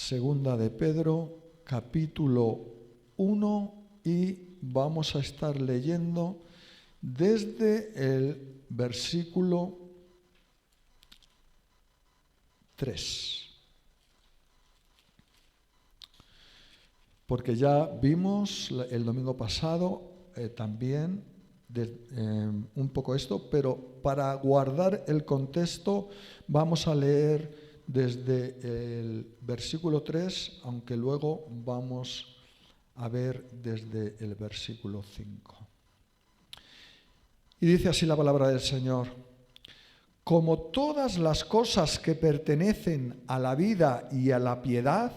Segunda de Pedro, capítulo 1, y vamos a estar leyendo desde el versículo 3. Porque ya vimos el domingo pasado también un poco esto, pero para guardar el contexto vamos a leer desde el versículo 3, aunque luego vamos a ver desde el versículo 5. Y dice así la palabra del Señor: como todas las cosas que pertenecen a la vida y a la piedad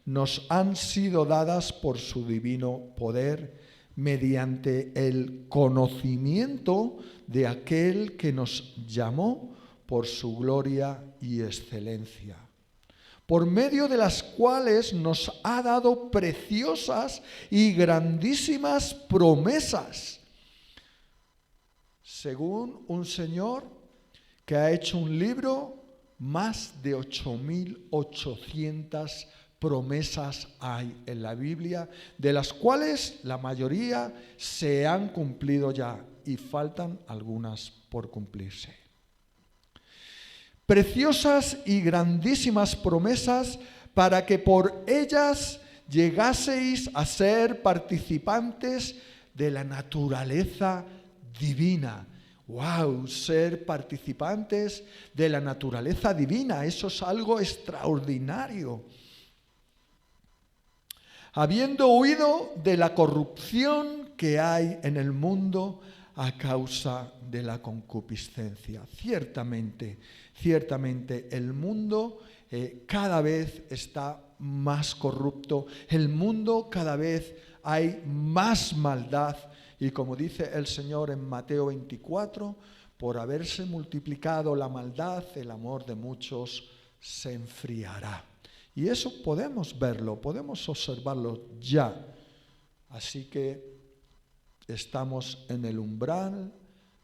nos han sido dadas por su divino poder, mediante el conocimiento de aquel que nos llamó por su gloria y excelencia, por medio de las cuales nos ha dado preciosas y grandísimas promesas, según un Señor que ha hecho un libro. Más de 8.800 promesas hay en la Biblia, de las cuales la mayoría se han cumplido ya y faltan algunas por cumplirse. Preciosas y grandísimas promesas, para que por ellas llegaseis a ser participantes de la naturaleza divina. ¡Wow! Ser participantes de la naturaleza divina, eso es algo extraordinario. Habiendo huido de la corrupción que hay en el mundo a causa de la concupiscencia. Ciertamente el mundo cada vez está más corrupto, el mundo cada vez hay más maldad. Y como dice el Señor en Mateo 24, por haberse multiplicado la maldad, el amor de muchos se enfriará. Y eso podemos verlo, podemos observarlo ya. Así que estamos en el umbral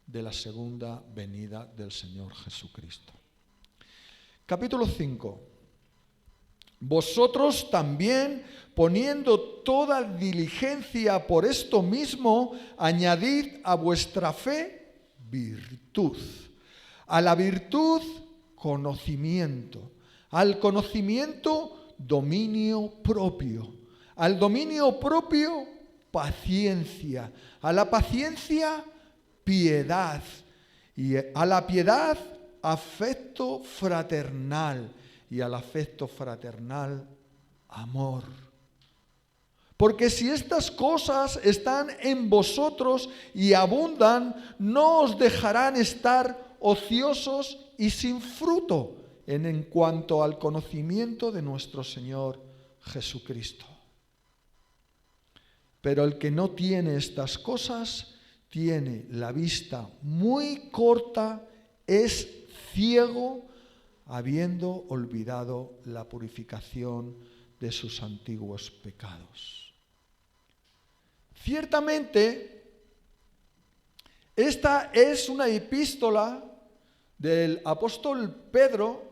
de la segunda venida del Señor Jesucristo. Capítulo 5. Vosotros también, poniendo toda diligencia por esto mismo, añadid a vuestra fe virtud, a la virtud conocimiento, al conocimiento dominio propio, al dominio propio paciencia, a la paciencia piedad, y a la piedad afecto fraternal, y al afecto fraternal amor. Porque si estas cosas están en vosotros y abundan, no os dejarán estar ociosos y sin fruto en cuanto al conocimiento de nuestro Señor Jesucristo. Pero el que no tiene estas cosas tiene la vista muy corta, es ciego, habiendo olvidado la purificación de sus antiguos pecados. Ciertamente, esta es una epístola del apóstol Pedro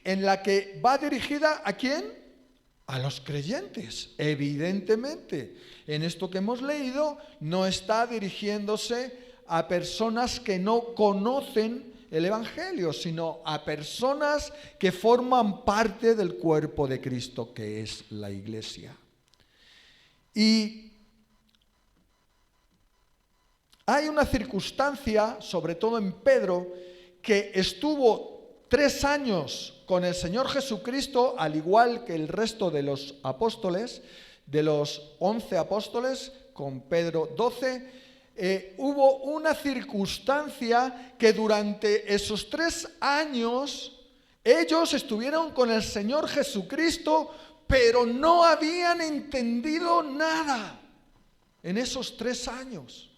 en la que va dirigida ¿a quién? A los creyentes. Evidentemente, en esto que hemos leído no está dirigiéndose a personas que no conocen el Evangelio, sino a personas que forman parte del cuerpo de Cristo, que es la Iglesia. Y hay una circunstancia, sobre todo en Pedro, que estuvo 3 años con el Señor Jesucristo, al igual que el resto de los apóstoles, de los 11 apóstoles, con Pedro 12. Hubo una circunstancia que durante esos 3 años ellos estuvieron con el Señor Jesucristo, pero no habían entendido nada en esos 3 años.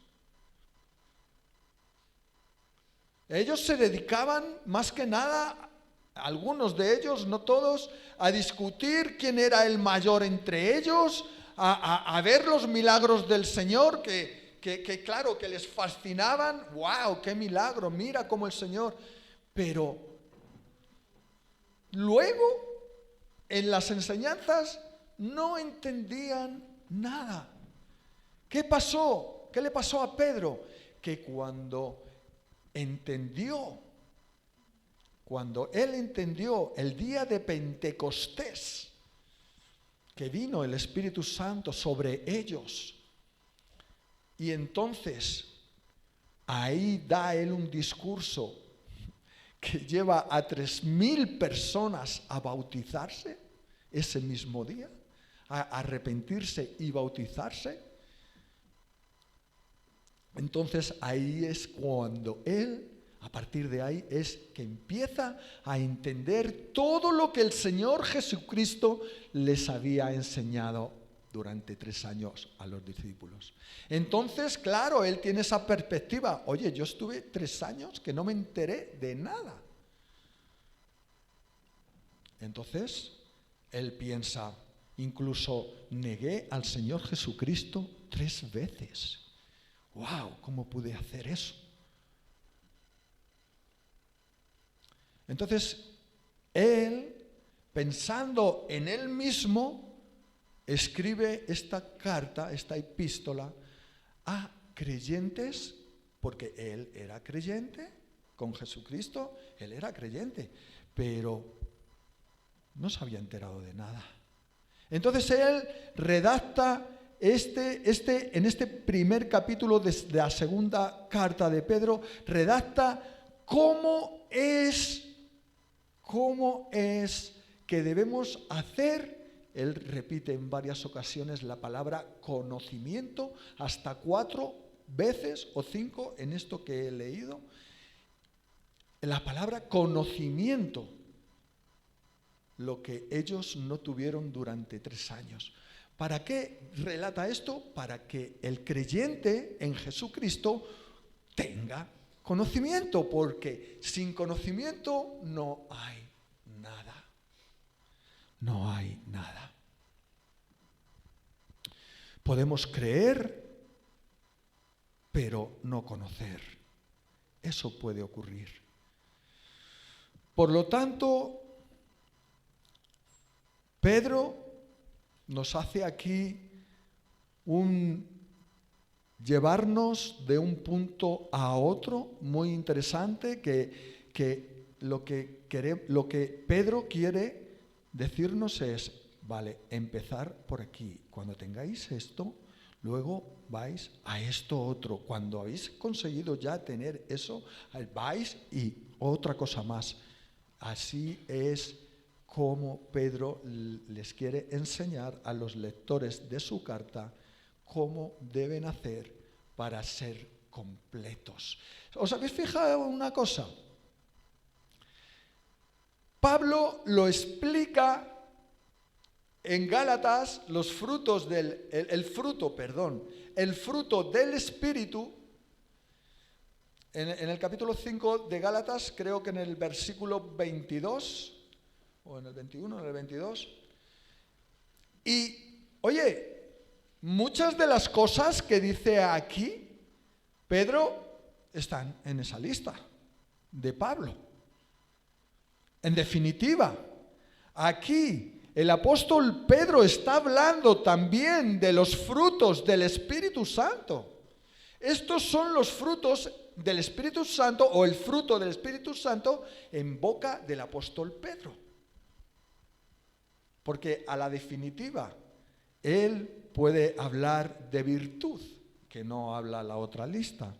Ellos se dedicaban más que nada, algunos de ellos, no todos, a discutir quién era el mayor entre ellos, a ver los milagros del Señor que claro, que les fascinaban. ¡Wow! ¡Qué milagro! Mira cómo el Señor. Pero luego en las enseñanzas no entendían nada. ¿Qué pasó? ¿Qué le pasó a Pedro? Que cuando él entendió el día de Pentecostés, que vino el Espíritu Santo sobre ellos, y entonces ahí da él un discurso que lleva a 3.000 personas a bautizarse ese mismo día, a arrepentirse y bautizarse. Entonces ahí es cuando él, a partir de ahí, es que empieza a entender todo lo que el Señor Jesucristo les había enseñado durante 3 años a los discípulos. Entonces, claro, él tiene esa perspectiva. Oye, yo estuve 3 años que no me enteré de nada. Entonces, él piensa, incluso negué al Señor Jesucristo 3 veces. ¡Wow! ¿Cómo pude hacer eso? Entonces, él, pensando en él mismo, escribe esta carta, esta epístola, a creyentes, porque él era creyente, con Jesucristo, él era creyente, pero no se había enterado de nada. Entonces él redacta en este primer capítulo de la segunda carta de Pedro, redacta cómo es que debemos hacer. Él repite en varias ocasiones la palabra conocimiento, hasta 4 veces o 5 en esto que he leído. La palabra conocimiento, lo que ellos no tuvieron durante 3 años. ¿Para qué relata esto? Para que el creyente en Jesucristo tenga conocimiento, porque sin conocimiento no hay nada. No hay nada. Podemos creer, pero no conocer. Eso puede ocurrir. Por lo tanto, Pedro nos hace aquí llevarnos de un punto a otro muy interesante, que lo que Pedro quiere decirnos es, vale, empezar por aquí. Cuando tengáis esto, luego vais a esto otro. Cuando habéis conseguido ya tener eso, vais y otra cosa más. Así es como Pedro les quiere enseñar a los lectores de su carta cómo deben hacer para ser completos. ¿Os habéis fijado en una cosa? Pablo lo explica en Gálatas, los frutos el fruto del Espíritu, en el capítulo 5 de Gálatas, creo que en el versículo 22, o en el 21, en el 22. Y, oye, muchas de las cosas que dice aquí Pedro están en esa lista de Pablo. En definitiva, aquí el apóstol Pedro está hablando también de los frutos del Espíritu Santo. Estos son los frutos del Espíritu Santo, o el fruto del Espíritu Santo en boca del apóstol Pedro. Porque a la definitiva, él puede hablar de virtud, que no habla la otra lista.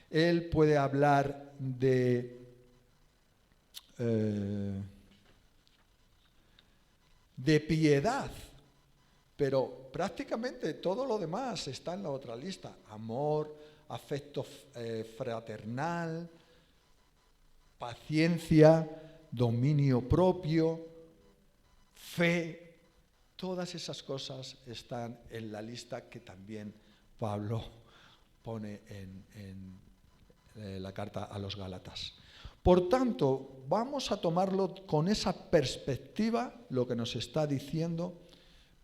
Él puede hablar de piedad, pero prácticamente todo lo demás está en la otra lista. Amor, afecto fraternal, paciencia, dominio propio, fe. Todas esas cosas están en la lista que también Pablo pone en la carta a los Gálatas. Por tanto, vamos a tomarlo con esa perspectiva, lo que nos está diciendo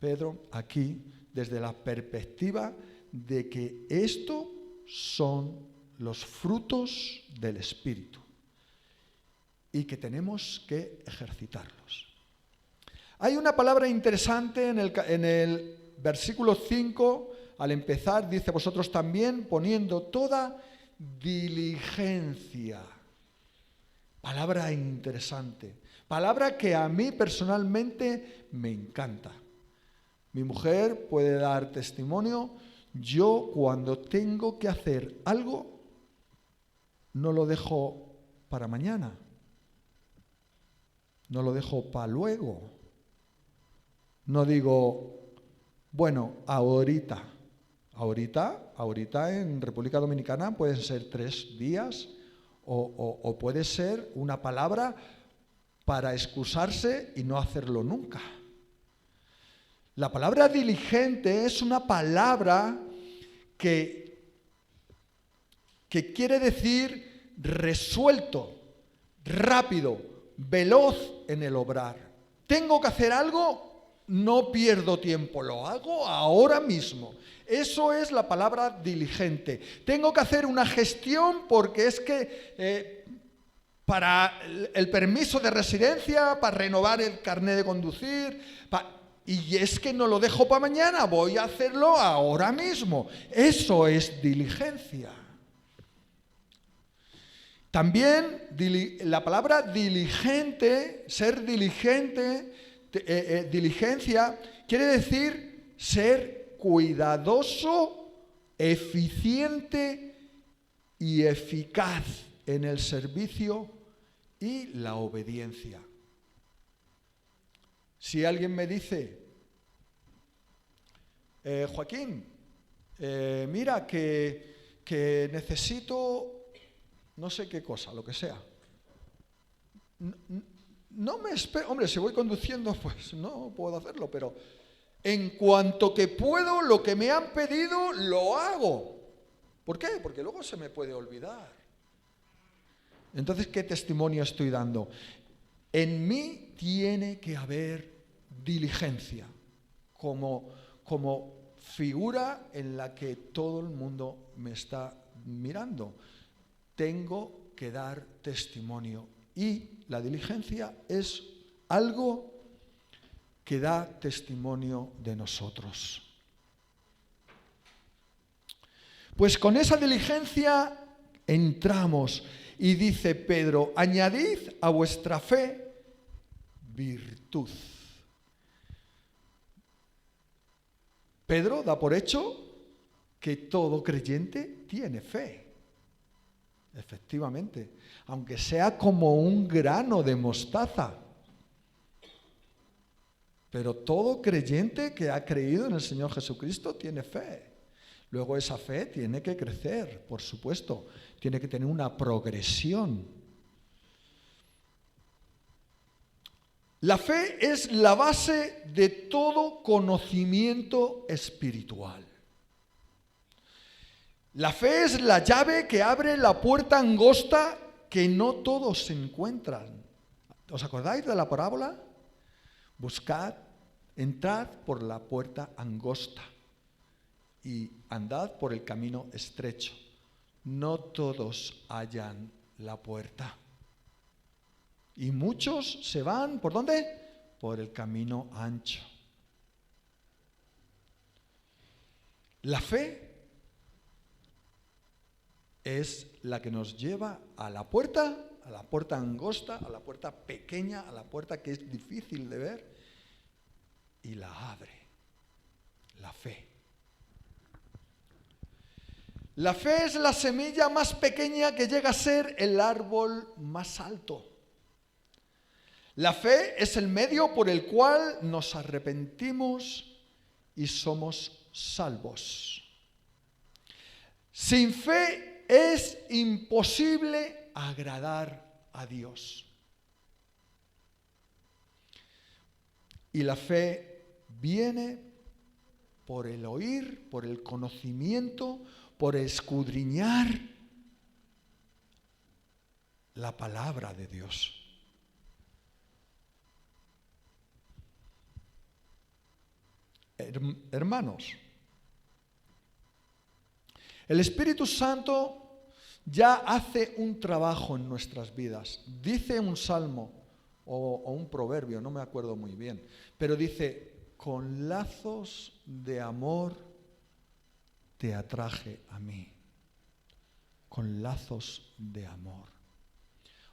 Pedro aquí, desde la perspectiva de que esto son los frutos del Espíritu y que tenemos que ejercitarlos. Hay una palabra interesante en el versículo 5, al empezar, dice: vosotros también poniendo toda diligencia. Palabra interesante, palabra que a mí personalmente me encanta. Mi mujer puede dar testimonio. Yo, cuando tengo que hacer algo, no lo dejo para mañana, no lo dejo para luego. No digo, bueno, ahorita en República Dominicana pueden ser 3 días o puede ser una palabra para excusarse y no hacerlo nunca. La palabra diligente es una palabra que quiere decir resuelto, rápido, veloz en el obrar. Tengo que hacer algo, no pierdo tiempo, lo hago ahora mismo. Eso es la palabra diligente. Tengo que hacer una gestión porque es que para el permiso de residencia, para renovar el carnet de conducir, y es que no lo dejo para mañana, voy a hacerlo ahora mismo. Eso es diligencia. También la palabra diligente, ser diligente, diligencia, quiere decir ser cuidadoso, eficiente y eficaz en el servicio y la obediencia. Si alguien me dice, Joaquín, mira que necesito no sé qué cosa, lo que sea. No me espero, hombre, si voy conduciendo, pues no puedo hacerlo, pero en cuanto que puedo, lo que me han pedido, lo hago. ¿Por qué? Porque luego se me puede olvidar. Entonces, ¿qué testimonio estoy dando? En mí tiene que haber diligencia, como figura en la que todo el mundo me está mirando. Tengo que dar testimonio y la diligencia es algo que da testimonio de nosotros. Pues con esa diligencia entramos y dice Pedro: añadid a vuestra fe virtud. Pedro da por hecho que todo creyente tiene fe. Efectivamente, aunque sea como un grano de mostaza. Pero todo creyente que ha creído en el Señor Jesucristo tiene fe. Luego esa fe tiene que crecer, por supuesto, tiene que tener una progresión. La fe es la base de todo conocimiento espiritual. La fe es la llave que abre la puerta angosta que no todos encuentran. ¿Os acordáis de la parábola? Buscad, entrad por la puerta angosta y andad por el camino estrecho. No todos hallan la puerta. Y muchos se van, ¿por dónde? Por el camino ancho. La fe es la que nos lleva a la puerta angosta, a la puerta pequeña, a la puerta que es difícil de ver, y la abre. La fe. La fe es la semilla más pequeña que llega a ser el árbol más alto. La fe es el medio por el cual nos arrepentimos y somos salvos. Sin fe es imposible agradar a Dios. Y la fe viene por el oír, por el conocimiento, por escudriñar la palabra de Dios. Hermanos, el Espíritu Santo ya hace un trabajo en nuestras vidas. Dice un salmo, o un proverbio, no me acuerdo muy bien, pero dice, con lazos de amor te atraje a mí, con lazos de amor.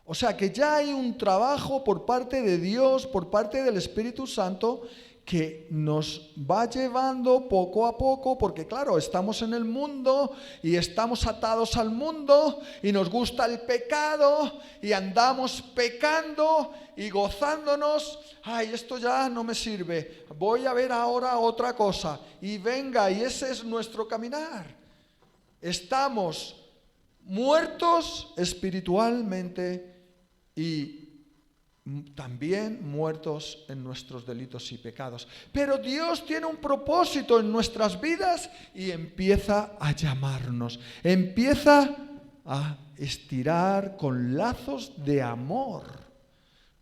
O sea que ya hay un trabajo por parte de Dios, por parte del Espíritu Santo, que nos va llevando poco a poco, porque claro, estamos en el mundo y estamos atados al mundo y nos gusta el pecado y andamos pecando y gozándonos. Ay, esto ya no me sirve, voy a ver ahora otra cosa. Y venga, y ese es nuestro caminar. Estamos muertos espiritualmente y también muertos en nuestros delitos y pecados. Pero Dios tiene un propósito en nuestras vidas y empieza a llamarnos, empieza a estirar con lazos de amor.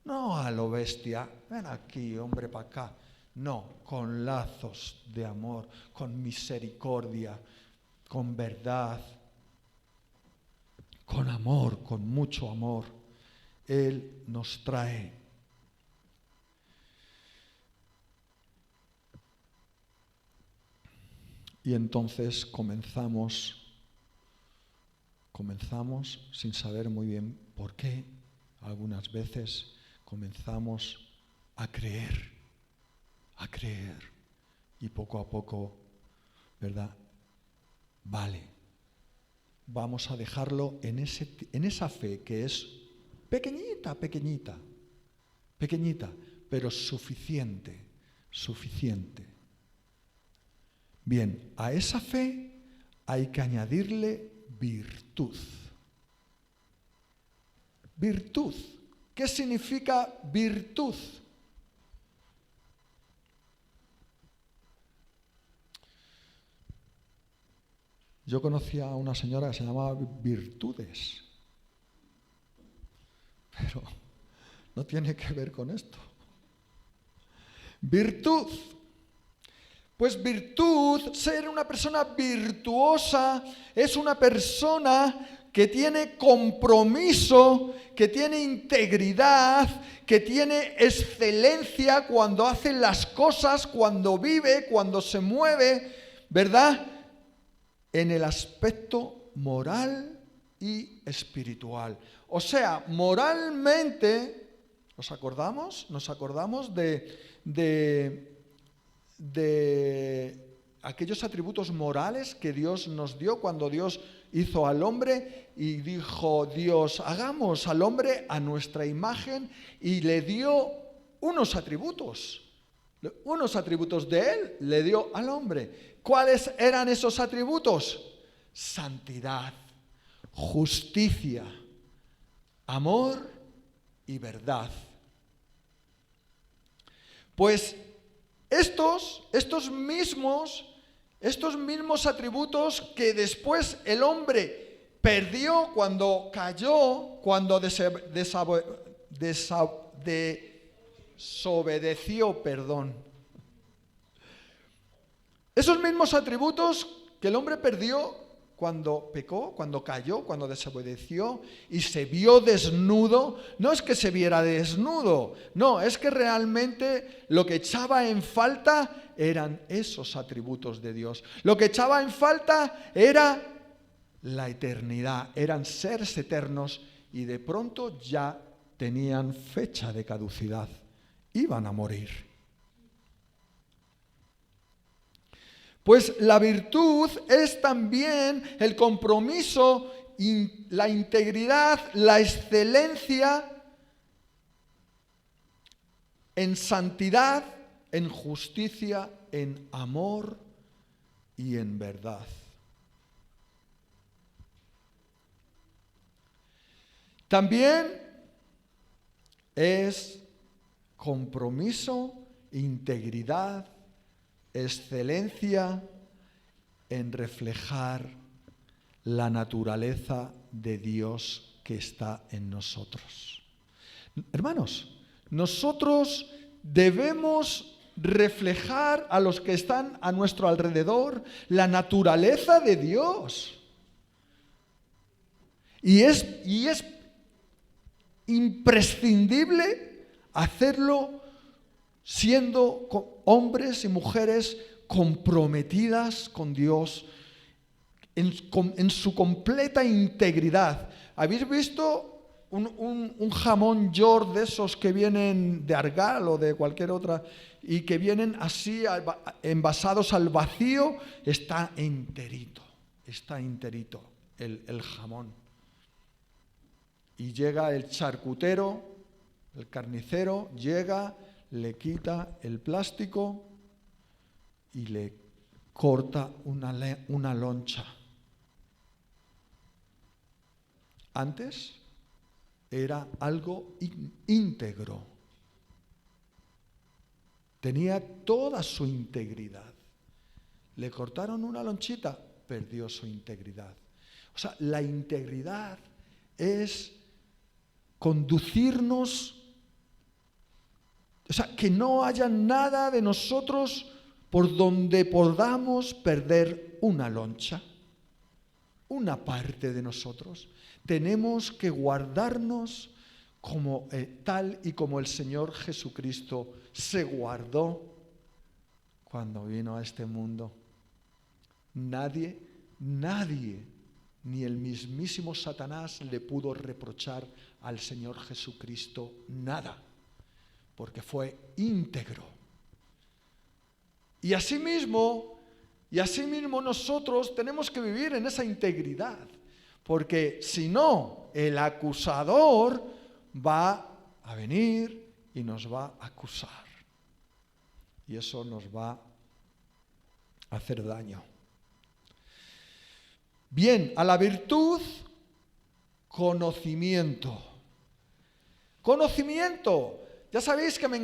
No a lo bestia, ven aquí, hombre, para acá. No, con lazos de amor, con misericordia, con verdad, con amor, con mucho amor. Él nos trae. Y entonces comenzamos sin saber muy bien por qué. Algunas veces comenzamos a creer. Y poco a poco, ¿verdad? Vale. Vamos a dejarlo en esa fe que es pequeñita, pero suficiente. Bien, a esa fe hay que añadirle virtud. Virtud. ¿Qué significa virtud? Yo conocía a una señora que se llamaba Virtudes, pero no tiene que ver con esto. Virtud. Pues virtud, ser una persona virtuosa, es una persona que tiene compromiso, que tiene integridad, que tiene excelencia cuando hace las cosas, cuando vive, cuando se mueve, ¿verdad? En el aspecto moral y espiritual. O sea, moralmente, ¿nos acordamos? Nos acordamos de aquellos atributos morales que Dios nos dio cuando Dios hizo al hombre y dijo Dios, hagamos al hombre a nuestra imagen, y le dio unos atributos de él, le dio al hombre. ¿Cuáles eran esos atributos? Santidad, justicia, amor y verdad. Pues estos mismos atributos que después el hombre perdió cuando cayó, cuando desobedeció, Esos mismos atributos que el hombre perdió cuando pecó, cuando cayó, cuando desobedeció y se vio desnudo, no es que se viera desnudo, no, es que realmente lo que echaba en falta eran esos atributos de Dios. Lo que echaba en falta era la eternidad, eran seres eternos y de pronto ya tenían fecha de caducidad, iban a morir. Pues la virtud es también el compromiso, la integridad, la excelencia en santidad, en justicia, en amor y en verdad. También es compromiso, integridad, excelencia en reflejar la naturaleza de Dios que está en nosotros. Hermanos, nosotros debemos reflejar a los que están a nuestro alrededor la naturaleza de Dios. Y es imprescindible Hacerlo siendo hombres y mujeres comprometidas con Dios en su completa integridad. ¿Habéis visto un jamón york de esos que vienen de Argal o de cualquier otra y que vienen así envasados al vacío? Está enterito el jamón. Y llega el charcutero, el carnicero, llega, le quita el plástico y le corta una loncha. Antes era algo íntegro. Tenía toda su integridad. Le cortaron una lonchita, perdió su integridad. O sea, la integridad es conducirnos, o sea, que no haya nada de nosotros por donde podamos perder una loncha, una parte de nosotros. Tenemos que guardarnos como tal y como el Señor Jesucristo se guardó cuando vino a este mundo. Nadie, ni el mismísimo Satanás le pudo reprochar al Señor Jesucristo nada, porque fue íntegro. Y asimismo nosotros tenemos que vivir en esa integridad, porque si no, el acusador va a venir y nos va a acusar. Y eso nos va a hacer daño. Bien, a la virtud, conocimiento. Conocimiento. Ya sabéis que me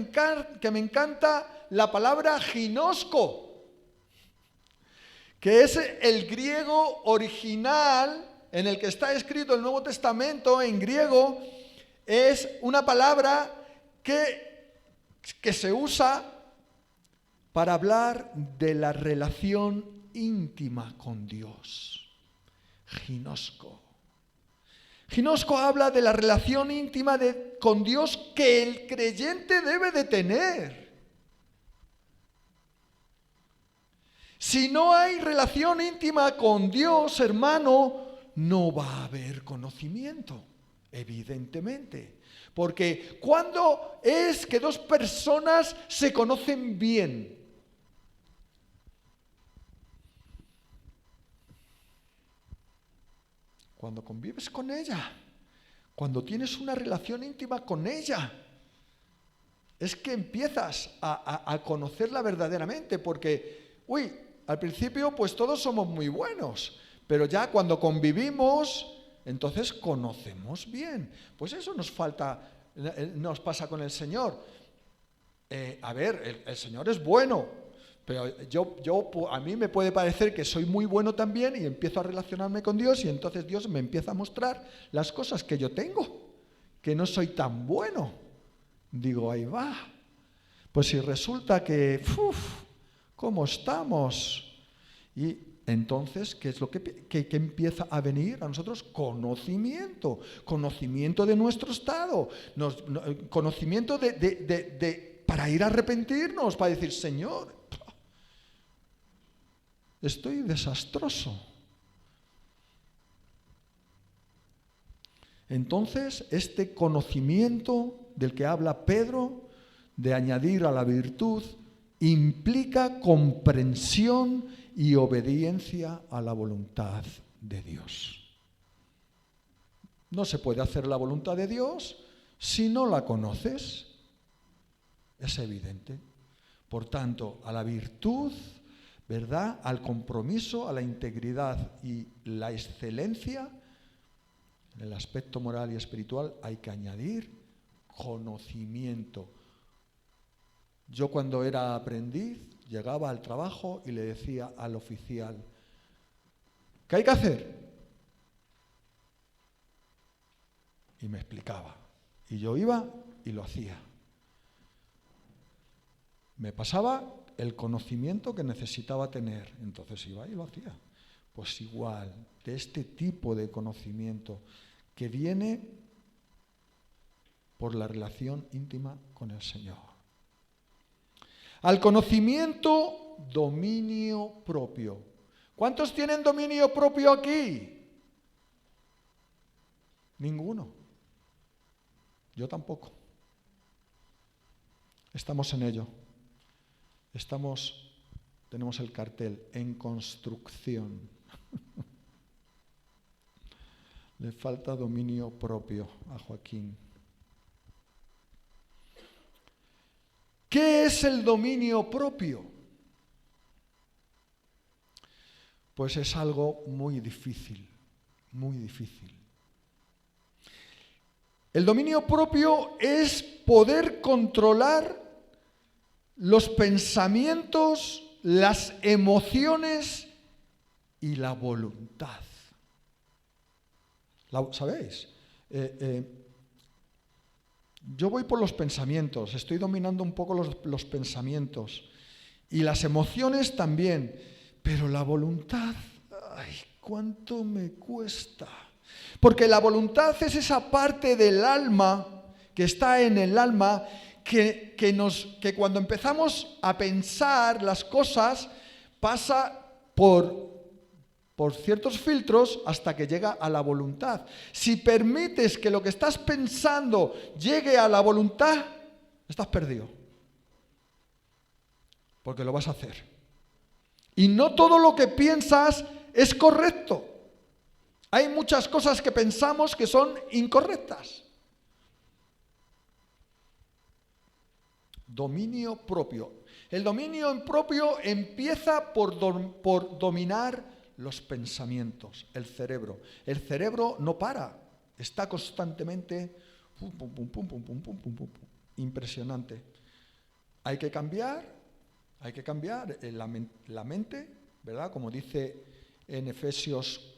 encanta la palabra ginosco, que es el griego original en el que está escrito el Nuevo Testamento en griego. Es una palabra que se usa para hablar de la relación íntima con Dios. Ginosco. Ginosco habla de la relación íntima con Dios que el creyente debe de tener. Si no hay relación íntima con Dios, hermano, no va a haber conocimiento, evidentemente. Porque ¿cuándo es que dos personas se conocen bien? Cuando convives con ella, cuando tienes una relación íntima con ella, es que empiezas a conocerla verdaderamente, porque, al principio pues todos somos muy buenos, pero ya cuando convivimos, entonces conocemos bien. Pues eso nos pasa con el Señor. El Señor es bueno, pero a mí me puede parecer que soy muy bueno también y empiezo a relacionarme con Dios y entonces Dios me empieza a mostrar las cosas que yo tengo, que no soy tan bueno. Digo, ahí va. Pues si resulta que, ¿cómo estamos? Y entonces, ¿qué es lo que empieza a venir a nosotros? Conocimiento de nuestro estado, conocimiento para ir a arrepentirnos, para decir, Señor, estoy desastroso. Entonces, este conocimiento del que habla Pedro, de añadir a la virtud, implica comprensión y obediencia a la voluntad de Dios. No se puede hacer la voluntad de Dios si no la conoces. Es evidente. Por tanto, a la virtud, ¿verdad?, al compromiso, a la integridad y la excelencia, en el aspecto moral y espiritual, hay que añadir conocimiento. Yo cuando era aprendiz llegaba al trabajo y le decía al oficial, ¿qué hay que hacer? Y me explicaba. Y yo iba y lo hacía. Me pasaba el conocimiento que necesitaba tener. Entonces iba y lo hacía. Pues igual, de este tipo de conocimiento que viene por la relación íntima con el Señor. Al conocimiento, dominio propio. ¿Cuántos tienen dominio propio aquí? Ninguno. Yo tampoco. Estamos en ello. Tenemos el cartel, en construcción. Le falta dominio propio a Joaquín. ¿Qué es el dominio propio? Pues es algo muy difícil, muy difícil. El dominio propio es poder controlar los pensamientos, las emociones y la voluntad. ¿Sabéis? Yo voy por los pensamientos, estoy dominando un poco los pensamientos y las emociones también, pero la voluntad, ¡ay, cuánto me cuesta! Porque la voluntad es esa parte del alma, que está en el alma, que cuando empezamos a pensar las cosas, pasa por ciertos filtros hasta que llega a la voluntad. Si permites que lo que estás pensando llegue a la voluntad, estás perdido. Porque lo vas a hacer. Y no todo lo que piensas es correcto. Hay muchas cosas que pensamos que son incorrectas. Dominio propio. El dominio propio empieza por dominar los pensamientos, el cerebro. El cerebro no para, está constantemente impresionante. Hay que cambiar la mente, ¿verdad? Como dice en Efesios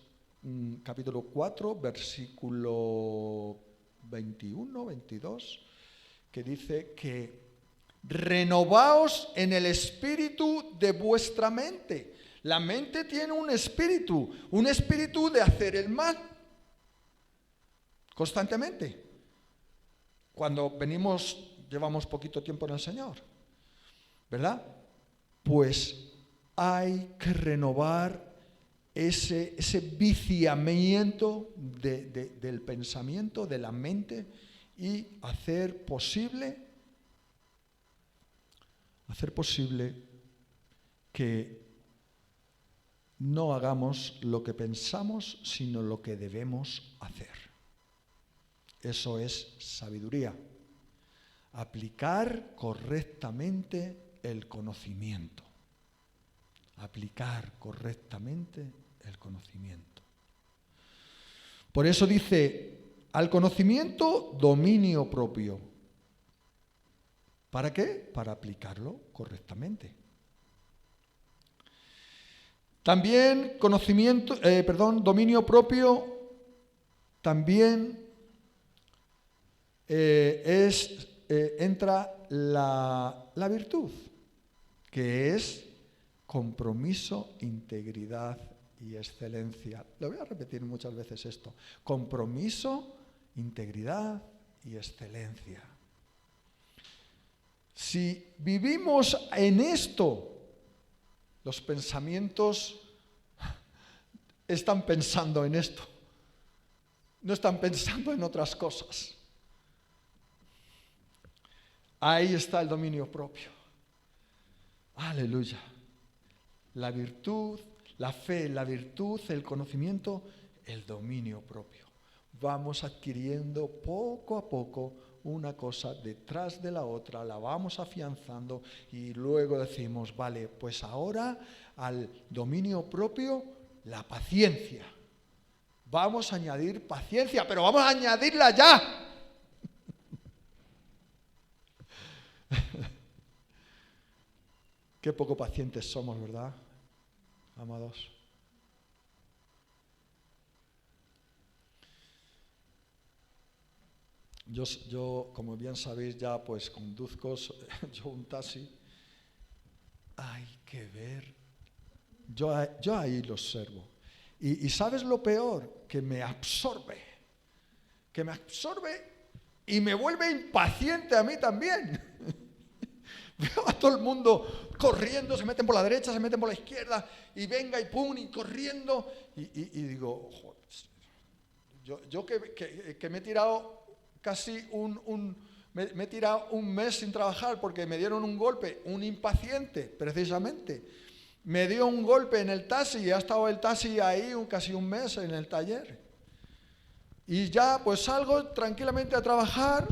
capítulo 4, versículo 21, 22, que dice que renovaos en el espíritu de vuestra mente. La mente tiene un espíritu de hacer el mal constantemente. Cuando llevamos poquito tiempo en el Señor, ¿verdad? Pues hay que renovar ese viciamiento del pensamiento, de la mente, y hacer posible que no hagamos lo que pensamos, sino lo que debemos hacer. Eso es sabiduría. Aplicar correctamente el conocimiento. Aplicar correctamente el conocimiento. Por eso dice, al conocimiento, dominio propio. ¿Para qué? Para aplicarlo correctamente. También dominio propio, también entra la virtud, que es compromiso, integridad y excelencia. Lo voy a repetir muchas veces esto. Compromiso, integridad y excelencia. Si vivimos en esto, los pensamientos están pensando en esto, no están pensando en otras cosas. Ahí está el dominio propio. Aleluya. La virtud, la fe, la virtud, el conocimiento, el dominio propio. Vamos adquiriendo poco a poco una cosa detrás de la otra, la vamos afianzando y luego decimos, vale, pues ahora al dominio propio, la paciencia. Vamos a añadir paciencia, pero vamos a añadirla ya. Qué poco pacientes somos, ¿verdad, amados? Yo, como bien sabéis ya, pues conduzco yo un taxi. Hay que ver. Yo ahí lo observo. Y ¿sabes lo peor? Que me absorbe y me vuelve impaciente a mí también. Veo a todo el mundo corriendo, se meten por la derecha, se meten por la izquierda, y venga y pum, y corriendo, y digo, joder, yo que me he tirado casi me he tirado un mes sin trabajar porque me dieron un golpe, un impaciente, precisamente. Me dio un golpe en el taxi y ha estado el taxi ahí casi un mes en el taller. Y ya pues salgo tranquilamente a trabajar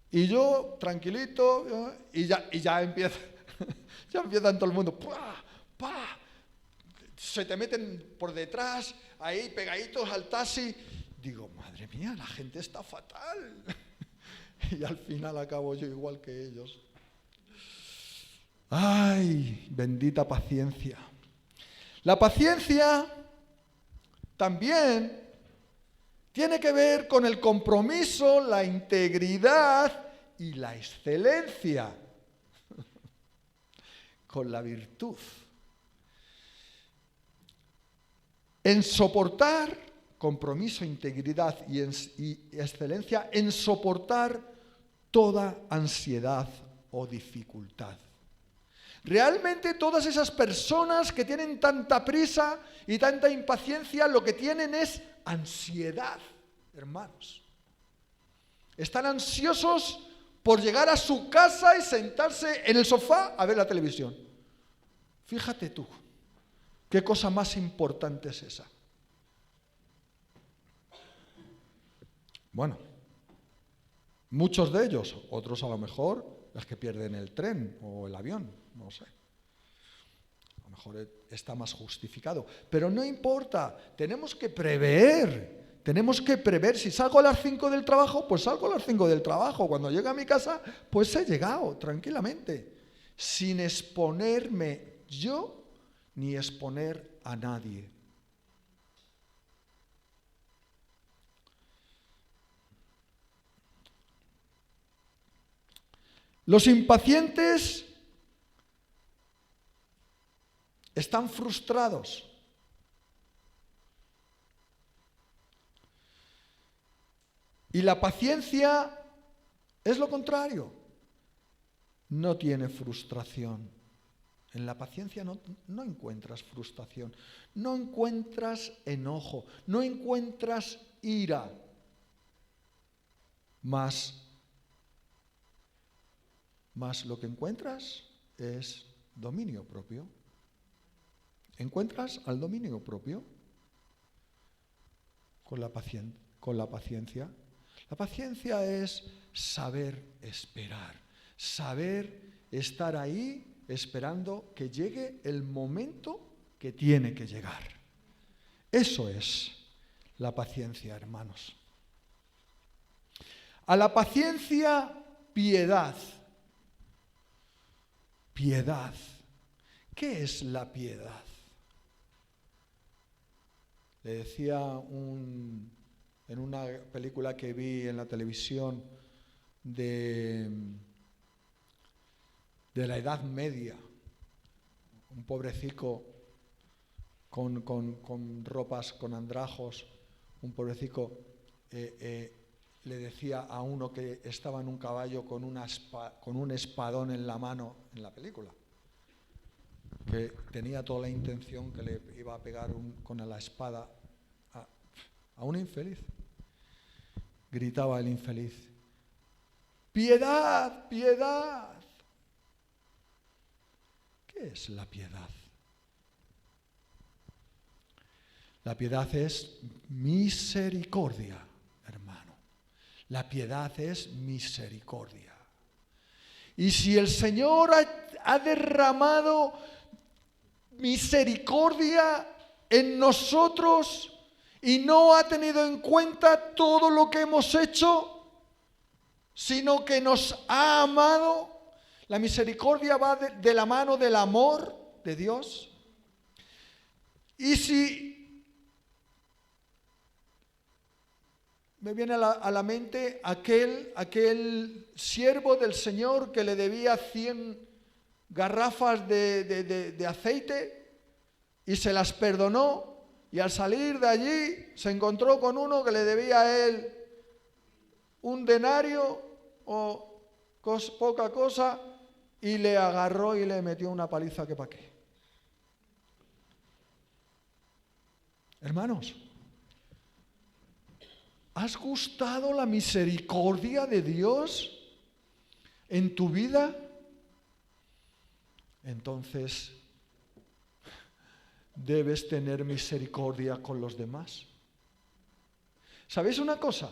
y yo tranquilito y ya empieza, ya empiezan todo el mundo, ¡pah! ¡Pah! Se te meten por detrás, ahí pegaditos al taxi. Digo, madre mía, la gente está fatal. Y al final acabo yo igual que ellos. ¡Ay, bendita paciencia! La paciencia también tiene que ver con el compromiso, la integridad y la excelencia, con la virtud. En soportar, compromiso, integridad y excelencia, en soportar toda ansiedad o dificultad. Realmente todas esas personas que tienen tanta prisa y tanta impaciencia, lo que tienen es ansiedad, hermanos. Están ansiosos por llegar a su casa y sentarse en el sofá a ver la televisión. Fíjate tú, qué cosa más importante es esa. Bueno, muchos de ellos, otros a lo mejor, las que pierden el tren o el avión, no sé. A lo mejor está más justificado. Pero no importa, tenemos que prever. Si salgo a las 5 del trabajo, pues salgo a las 5 del trabajo. Cuando llegue a mi casa, pues he llegado tranquilamente, sin exponerme yo ni exponer a nadie. Los impacientes están frustrados. Y la paciencia es lo contrario. No tiene frustración. En la paciencia no encuentras frustración, no encuentras enojo, no encuentras ira. Más lo que encuentras es dominio propio. Encuentras al dominio propio con la paciencia. La paciencia es saber esperar, saber estar ahí esperando que llegue el momento que tiene que llegar. Eso es la paciencia, hermanos. A la paciencia, piedad. Piedad. ¿Qué es la piedad? Le decía en una película que vi en la televisión de la Edad Media, un pobrecico con ropas, con andrajos, un pobrecico le decía a uno que estaba en un caballo con un espadón en la mano en la película, que tenía toda la intención que le iba a pegar con la espada a un infeliz. Gritaba el infeliz: ¡piedad, piedad! ¿Qué es la piedad? La piedad es misericordia, hermano. La piedad es misericordia. Y si el Señor ha derramado misericordia en nosotros y no ha tenido en cuenta todo lo que hemos hecho, sino que nos ha amado, la misericordia va de la mano del amor de Dios. Y si me viene a la mente aquel siervo del Señor que le debía 100 garrafas de aceite y se las perdonó, y al salir de allí se encontró con uno que le debía a él un denario o poca cosa y le agarró y le metió una paliza que pa' qué. Hermanos, ¿has gustado la misericordia de Dios en tu vida? Entonces, debes tener misericordia con los demás. ¿Sabéis una cosa?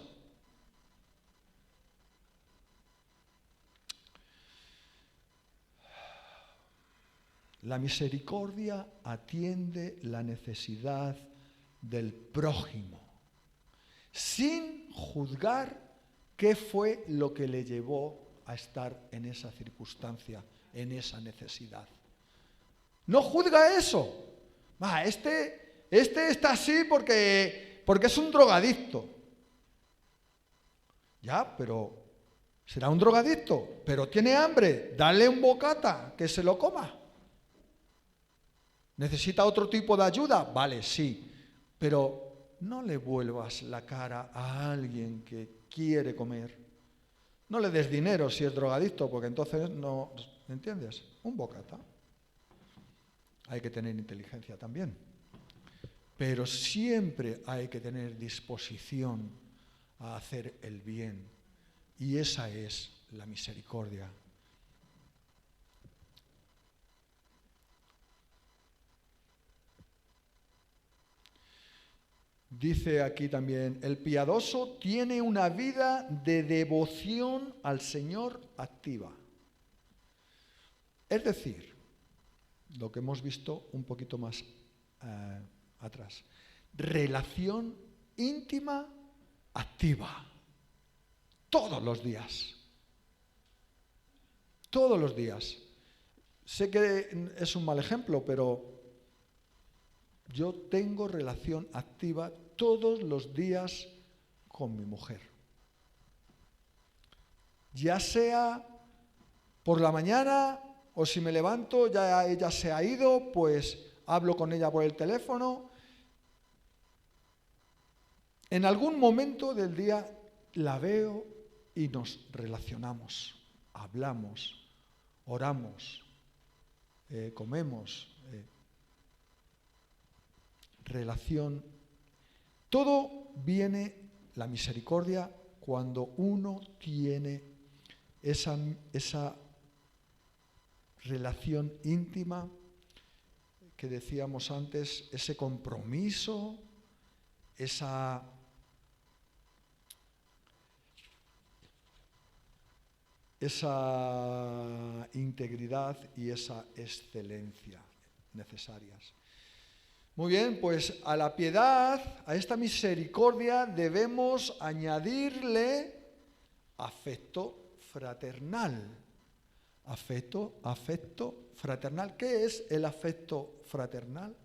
La misericordia atiende la necesidad del prójimo, sin juzgar qué fue lo que le llevó a estar en esa circunstancia, en esa necesidad. No juzga eso. Este está así porque es un drogadicto. Ya, pero será un drogadicto, pero tiene hambre, dale un bocata, que se lo coma. ¿Necesita otro tipo de ayuda? Vale, sí, pero no le vuelvas la cara a alguien que quiere comer. No le des dinero si es drogadicto, porque entonces no, ¿entiendes? Un bocata. Hay que tener inteligencia también, pero siempre hay que tener disposición a hacer el bien, y esa es la misericordia. Dice aquí también, el piadoso tiene una vida de devoción al Señor activa. Es decir, lo que hemos visto un poquito más atrás, relación íntima activa, todos los días. Todos los días. Sé que es un mal ejemplo, pero yo tengo relación activa todos los días con mi mujer. Ya sea por la mañana o si me levanto, ya ella se ha ido, pues hablo con ella por el teléfono. En algún momento del día la veo y nos relacionamos, hablamos, oramos, comemos. Relación. Todo viene, la misericordia, cuando uno tiene esa relación íntima que decíamos antes, ese compromiso, esa integridad y esa excelencia necesarias. Muy bien, pues a la piedad, a esta misericordia, debemos añadirle afecto fraternal. Afecto fraternal. ¿Qué es el afecto fraternal?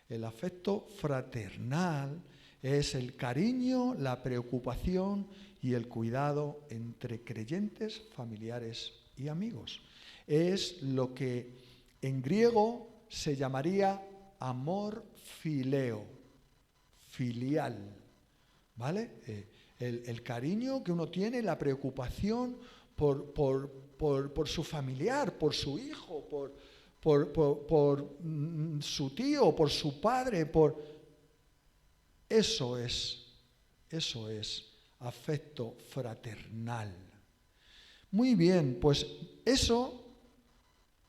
El afecto fraternal es el cariño, la preocupación y el cuidado entre creyentes, familiares y amigos. Es lo que en griego se llamaría amor fileo, filial, ¿vale? El cariño que uno tiene, la preocupación por su familiar, por su hijo, por su tío, por su padre, Eso es afecto fraternal. Muy bien, pues eso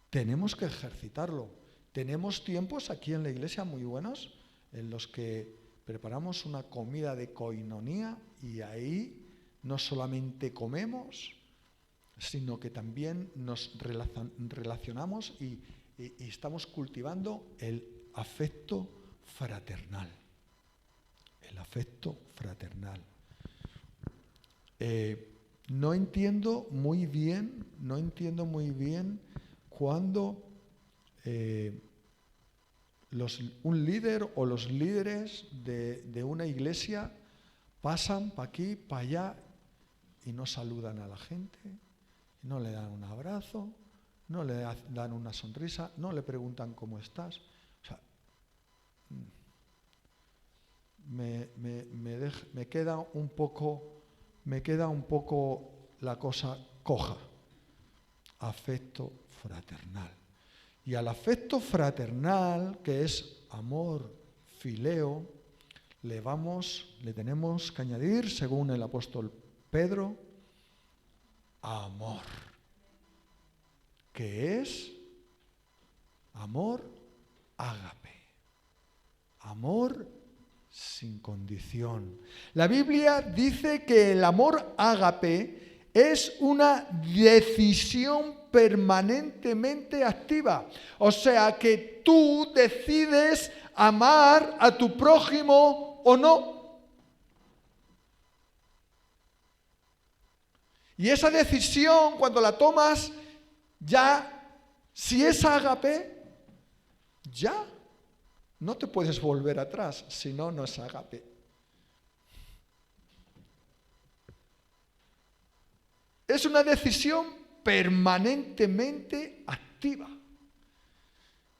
tenemos que ejercitarlo. Tenemos tiempos aquí en la iglesia muy buenos en los que preparamos una comida de coinonía y ahí no solamente comemos, sino que también nos relacionamos y estamos cultivando el afecto fraternal. El afecto fraternal. No entiendo muy bien cuando un líder o los líderes de una iglesia pasan para aquí, para allá y no saludan a la gente, no le dan un abrazo, no le dan una sonrisa, no le preguntan cómo estás. O sea, me queda un poco me queda un poco la cosa coja. Afecto fraternal. Y al afecto fraternal, que es amor fileo, le tenemos que añadir, según el apóstol Pedro, amor, que es amor ágape, amor sin condición. La Biblia dice que el amor ágape es una decisión permanentemente activa. O sea que tú decides amar a tu prójimo o no. Y esa decisión, cuando la tomas, ya, si es ágape, ya no te puedes volver atrás, si no, no es ágape. Es una decisión permanentemente activa.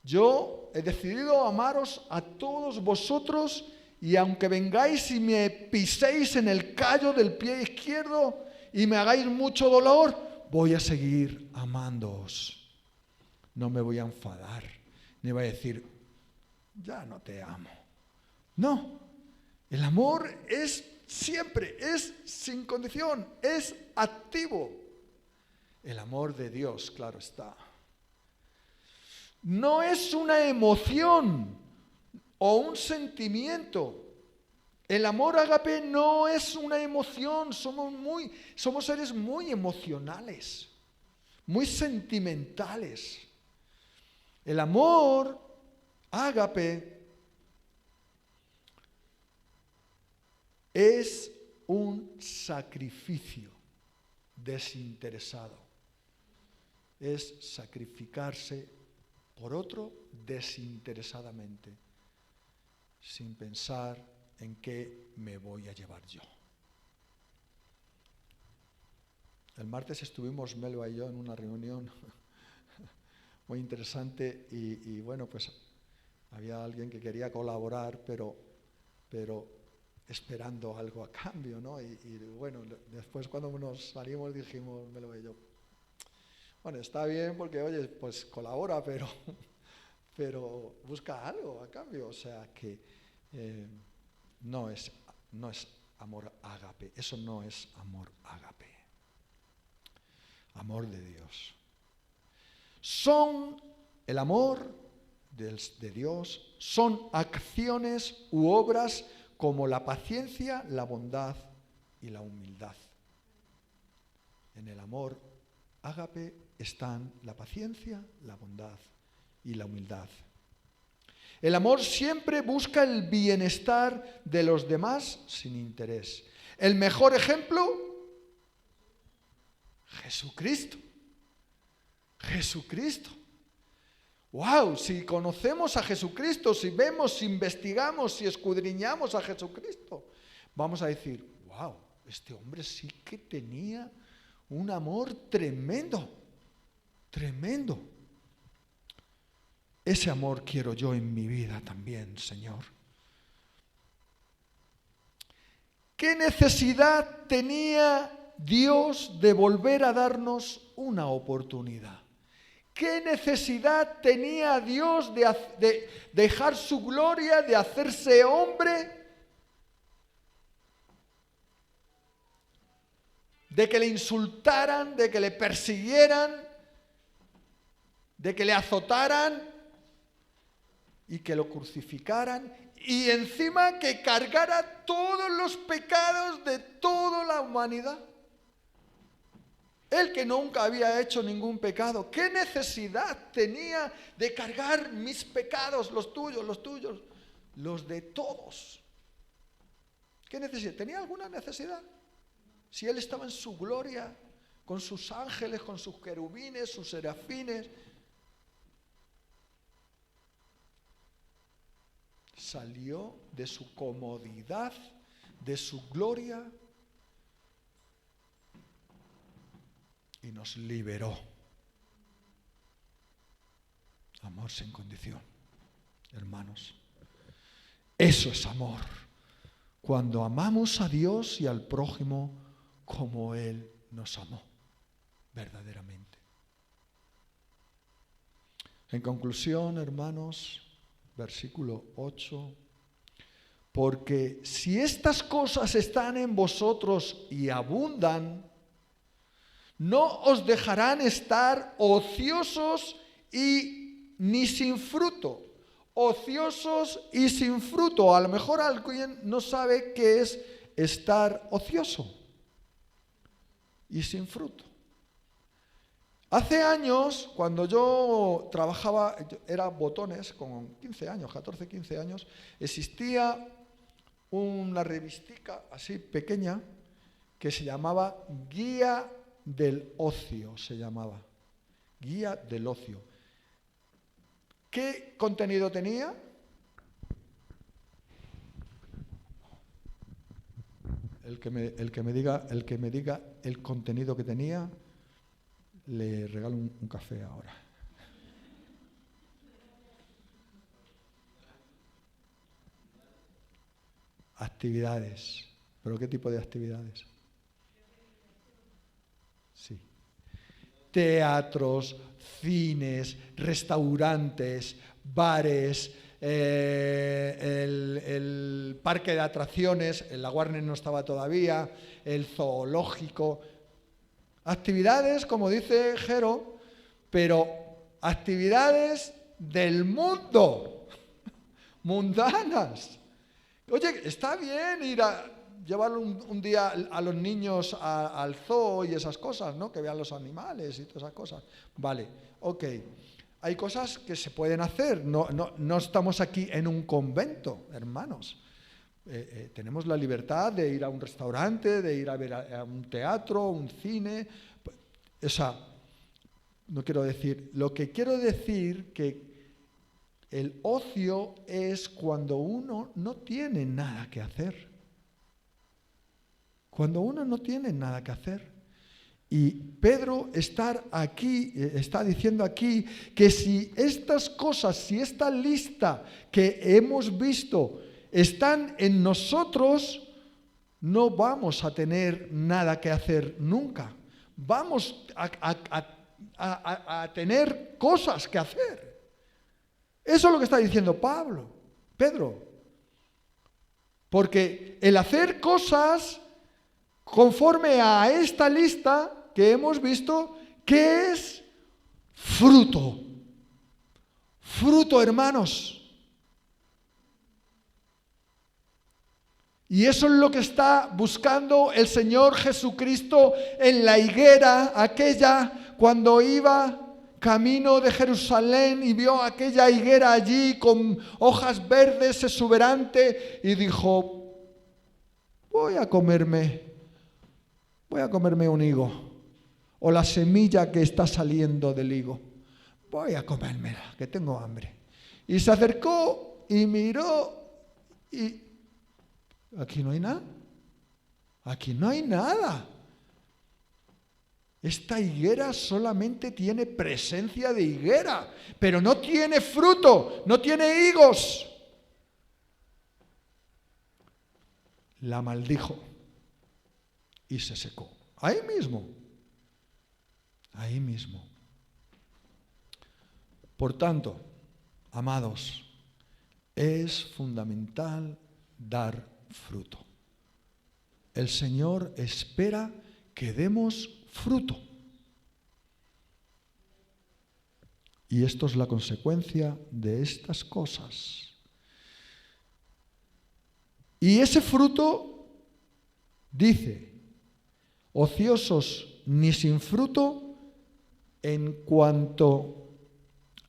Yo he decidido amaros a todos vosotros, y aunque vengáis y me piséis en el callo del pie izquierdo y me hagáis mucho dolor, voy a seguir amándoos. No me voy a enfadar, ni voy a decir, ya no te amo. No, el amor es siempre, es sin condición, es activo. El amor de Dios, claro está. No es una emoción o un sentimiento. El amor ágape no es una emoción. Somos seres muy emocionales, muy sentimentales. El amor ágape es un sacrificio desinteresado. Es sacrificarse por otro desinteresadamente, sin pensar en qué me voy a llevar yo. El martes estuvimos Melba y yo en una reunión muy interesante y bueno, pues había alguien que quería colaborar, pero esperando algo a cambio, ¿no? Y bueno, después cuando nos salimos dijimos, Melba y yo, bueno, está bien porque, oye, pues colabora, pero busca algo a cambio. O sea que no es amor ágape. Eso no es amor ágape. Amor de Dios. El amor de Dios son acciones u obras como la paciencia, la bondad y la humildad. En el amor ágape están la paciencia, la bondad y la humildad. El amor siempre busca el bienestar de los demás sin interés. El mejor ejemplo, Jesucristo. Jesucristo. ¡Wow! Si conocemos a Jesucristo, si vemos, si investigamos, si escudriñamos a Jesucristo, vamos a decir, ¡wow! Este hombre sí que tenía un amor tremendo, tremendo. Ese amor quiero yo en mi vida también, Señor. ¿Qué necesidad tenía Dios de volver a darnos una oportunidad? ¿Qué necesidad tenía Dios de dejar su gloria, de hacerse hombre? De que le insultaran, de que le persiguieran, de que le azotaran y que lo crucificaran y encima que cargara todos los pecados de toda la humanidad. Él que nunca había hecho ningún pecado, ¿qué necesidad tenía de cargar mis pecados, los tuyos, los de todos? ¿Qué necesidad? ¿Tenía alguna necesidad? Si Él estaba en su gloria, con sus ángeles, con sus querubines, sus serafines, salió de su comodidad, de su gloria, y nos liberó. Amor sin condición, hermanos. Eso es amor. Cuando amamos a Dios y al prójimo como Él nos amó verdaderamente. En conclusión, hermanos, versículo 8, porque si estas cosas están en vosotros y abundan, no os dejarán estar ociosos y ni sin fruto. Ociosos y sin fruto. A lo mejor alguien no sabe qué es estar ocioso y sin fruto. Hace años, cuando yo trabajaba, era botones, con 15 años, 14, 15 años, existía una revistica así pequeña que se llamaba Guía del Ocio, se llamaba. Guía del Ocio. ¿Qué contenido tenía? El que me diga el contenido que tenía, le regalo un café ahora. Actividades. ¿Pero qué tipo de actividades? Sí. Teatros, cines, restaurantes, bares, el parque de atracciones, en la Warner no estaba todavía, el zoológico. Actividades, como dice Jero, pero actividades del mundo, mundanas. Oye, está bien ir a llevar un día a los niños al zoo y esas cosas, ¿no? Que vean los animales y todas esas cosas. Vale, ok. Hay cosas que se pueden hacer. No estamos aquí en un convento, hermanos. Tenemos la libertad de ir a un restaurante, de ir a ver a un teatro, un cine. O sea, no quiero decir. Lo que quiero decir que el ocio es cuando uno no tiene nada que hacer. Cuando uno no tiene nada que hacer. Y Pedro está diciendo aquí que si estas cosas, si esta lista que hemos visto están en nosotros, no vamos a tener nada que hacer nunca. Vamos a tener cosas que hacer. Eso es lo que está diciendo Pedro. Porque el hacer cosas conforme a esta lista que hemos visto, ¿qué es? Fruto. Fruto, hermanos. Y eso es lo que está buscando el Señor Jesucristo en la higuera aquella, cuando iba camino de Jerusalén y vio aquella higuera allí con hojas verdes, exuberante, y dijo: voy a comerme un higo, o la semilla que está saliendo del higo. Voy a comérmela, que tengo hambre. Y se acercó y miró y aquí no hay nada. Aquí no hay nada. Esta higuera solamente tiene presencia de higuera, pero no tiene fruto, no tiene higos. La maldijo y se secó. Ahí mismo. Por tanto, amados, es fundamental dar fruto. El Señor espera que demos fruto. Y esto es la consecuencia de estas cosas. Y ese fruto dice: ociosos ni sin fruto en cuanto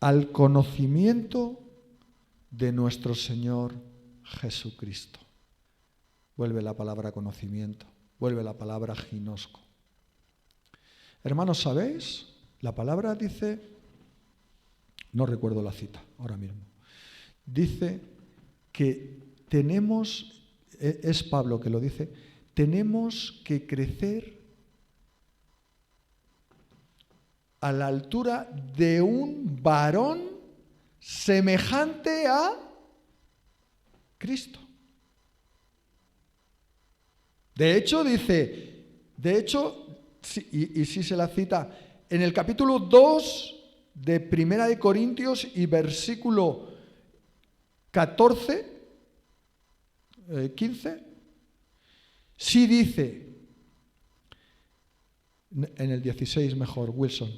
al conocimiento de nuestro Señor Jesucristo. Vuelve la palabra conocimiento, vuelve la palabra ginosco. Hermanos, ¿sabéis? La palabra dice, no recuerdo la cita ahora mismo, dice que tenemos, es Pablo que lo dice, tenemos que crecer a la altura de un varón semejante a Cristo. De hecho, dice, De hecho, y sí se la cita, en el capítulo 2 de Primera de Corintios y versículo 14, 15, sí dice, en el 16 mejor, Wilson,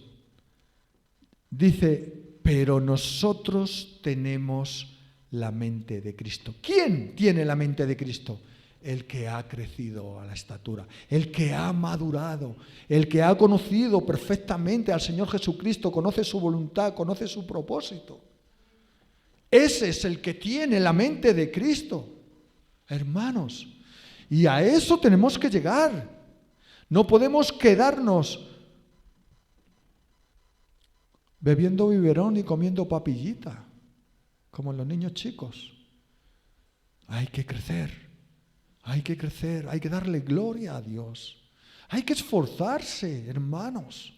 dice, pero nosotros tenemos la mente de Cristo. ¿Quién tiene la mente de Cristo? El que ha crecido a la estatura, el que ha madurado, el que ha conocido perfectamente al Señor Jesucristo, conoce su voluntad, conoce su propósito. Ese es el que tiene la mente de Cristo, hermanos. Y a eso tenemos que llegar. No podemos quedarnos bebiendo biberón y comiendo papillita, como los niños chicos. Hay que crecer. Hay que crecer, hay que darle gloria a Dios. Hay que esforzarse, hermanos.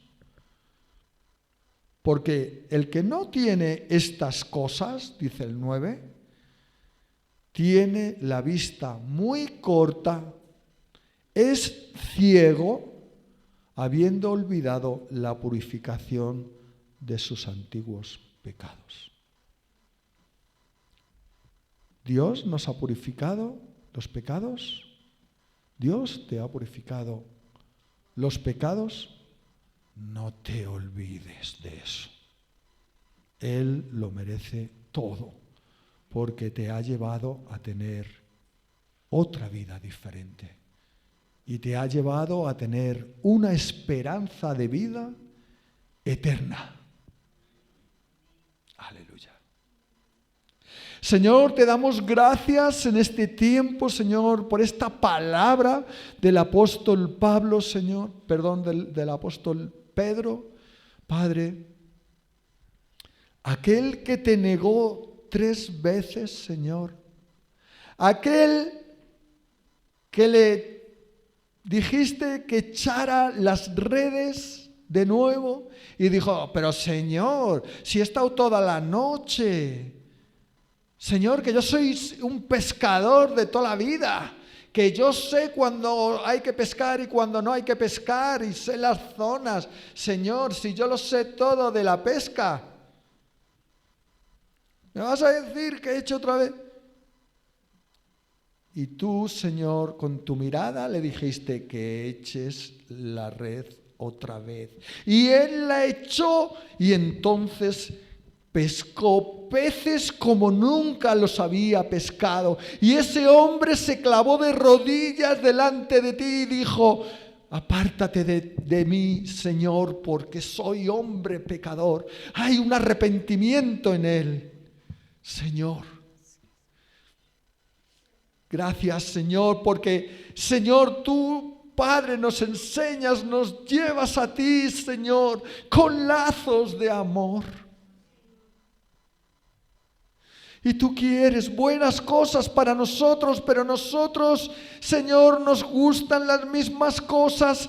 Porque el que no tiene estas cosas, dice el 9, tiene la vista muy corta, es ciego, habiendo olvidado la purificación de sus antiguos pecados. Dios nos ha purificado los pecados. Dios te ha purificado los pecados. No te olvides de eso. Él lo merece todo, porque te ha llevado a tener otra vida diferente y te ha llevado a tener una esperanza de vida eterna. Aleluya. Señor, te damos gracias en este tiempo, Señor, por esta palabra del apóstol Pablo, Señor, del apóstol Pedro. Padre, aquel que te negó 3 veces, Señor, aquel que le dijiste que echara las redes de nuevo y dijo, pero Señor, si he estado toda la noche. Señor, que yo soy un pescador de toda la vida, que yo sé cuando hay que pescar y cuando no hay que pescar y sé las zonas. Señor, si yo lo sé todo de la pesca, ¿me vas a decir que he hecho otra vez? Y tú, Señor, con tu mirada le dijiste que eches la red otra vez. Y él la echó y entonces pescó peces como nunca los había pescado. Y ese hombre se clavó de rodillas delante de ti y dijo, apártate de mí, Señor, porque soy hombre pecador. Hay un arrepentimiento en él, Señor. Gracias, Señor, porque, Señor, tú, Padre, nos enseñas, nos llevas a ti, Señor, con lazos de amor. Y tú quieres buenas cosas para nosotros, pero nosotros, Señor, nos gustan las mismas cosas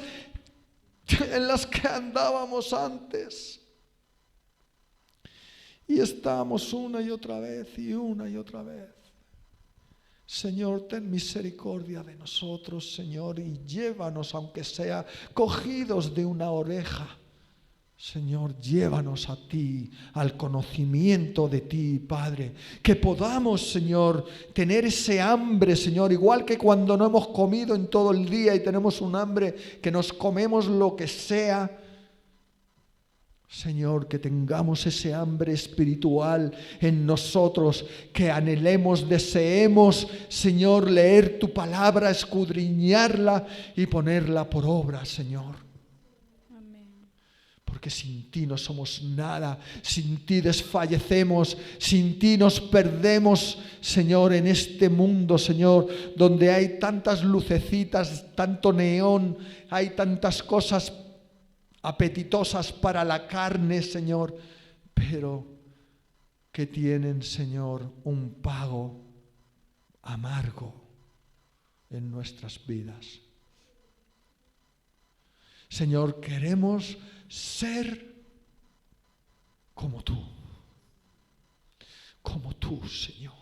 en las que andábamos antes. Y estamos una y otra vez y una y otra vez. Señor, ten misericordia de nosotros, Señor, y llévanos, aunque sea cogidos de una oreja. Señor, llévanos a ti, al conocimiento de ti, Padre. Que podamos, Señor, tener ese hambre, Señor, igual que cuando no hemos comido en todo el día y tenemos un hambre, que nos comemos lo que sea. Señor, que tengamos ese hambre espiritual en nosotros, que anhelemos, deseemos, Señor, leer tu palabra, escudriñarla y ponerla por obra, Señor. Porque sin ti no somos nada, sin ti desfallecemos, sin ti nos perdemos, Señor, en este mundo, Señor, donde hay tantas lucecitas, tanto neón, hay tantas cosas apetitosas para la carne, Señor, pero que tienen, Señor, un pago amargo en nuestras vidas. Señor, queremos ser como tú, Señor.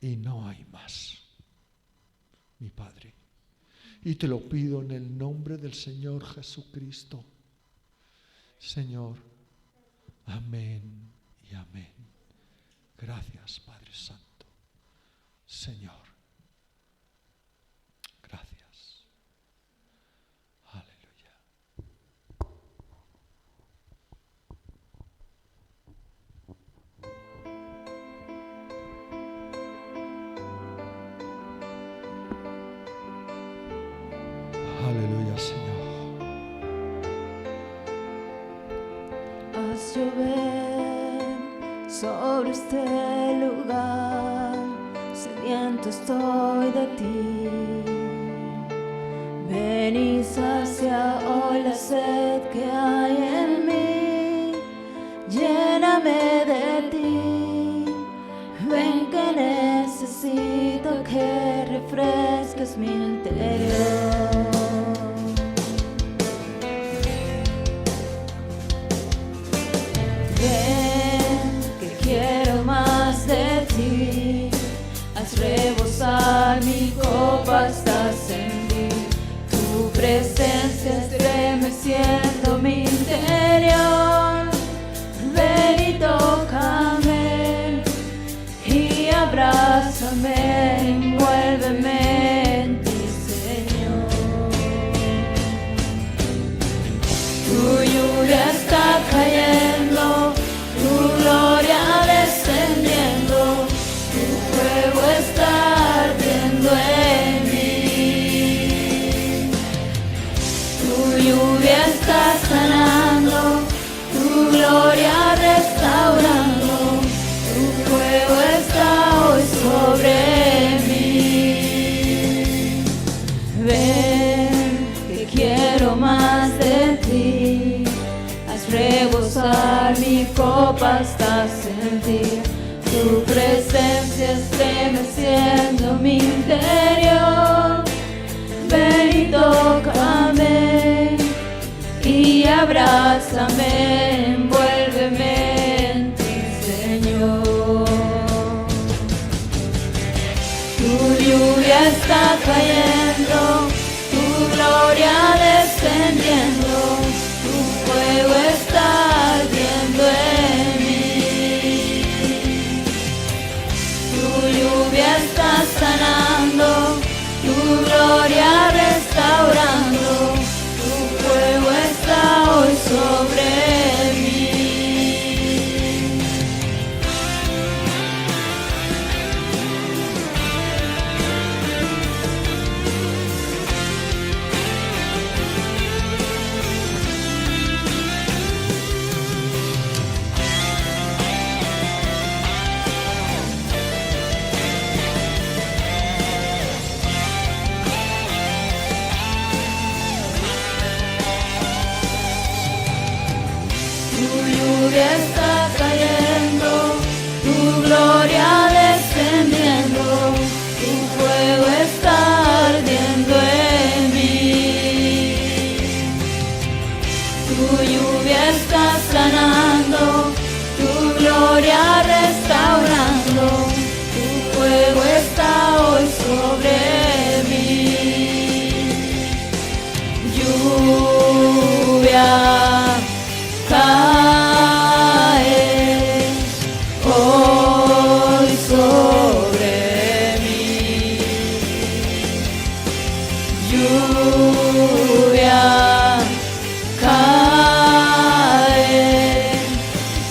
Y no hay más, mi Padre. Y te lo pido en el nombre del Señor Jesucristo. Señor, amén y amén. Gracias, Padre Santo. Señor, gracias. Aleluya. Aleluya, Señor. Haz llover sobre este lugar, sediento estoy de ti. Ven y sacia hoy la sed que hay en mí, lléname de ti. Ven que necesito que refresques mi interior. Haz rebosar mi copa hasta ascender. Tu presencia estremeciendo mi interior. Ven y tócame y abrázame, envuélveme en ti, Señor. Tu lluvia está cayendo, tu gloria descendiendo. Fuego está ardiendo en mí. Tu lluvia está sanando, tu gloria restaurando. Tu fuego está hoy sobre mí. Ven, que quiero más de ti. Haz rebosar mi copa hasta sentir tu presencia estremeciendo mi interior. Ven y tócame y abrázame, envuélveme en ti, Señor. Tu lluvia está cayendo, tu gloria descendiendo, tu fuego está ardiendo en mí. Tu lluvia está sanando, tu gloria restaurando, tu fuego está hoy sobre mí. Está cayendo, tu gloria descendiendo, tu fuego está ardiendo en mí. Tu lluvia está sanando, tu gloria restaurando, tu fuego está hoy sobre mí. Lluvia cae hoy sobre mí. Lluvia cae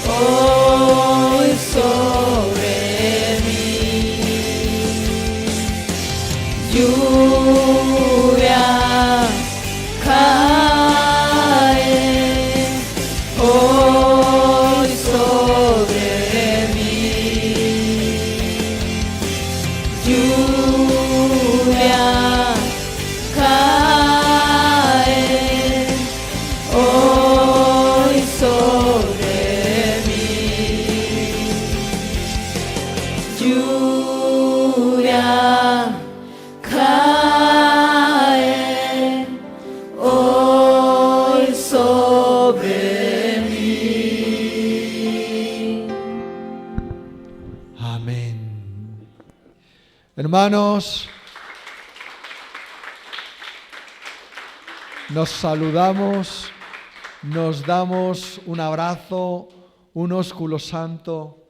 hoy sobre mí. Lluvia cae hoy sobre mí. Lluvia cae hoy sobre mí. Lluvia cae hoy sobre mí. Amén. Hermanos, Nos saludamos, nos damos un abrazo, un ósculo santo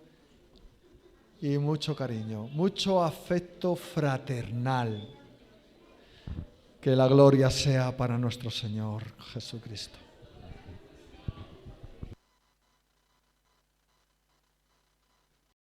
y mucho cariño, mucho afecto fraternal. Que la gloria sea para nuestro Señor Jesucristo.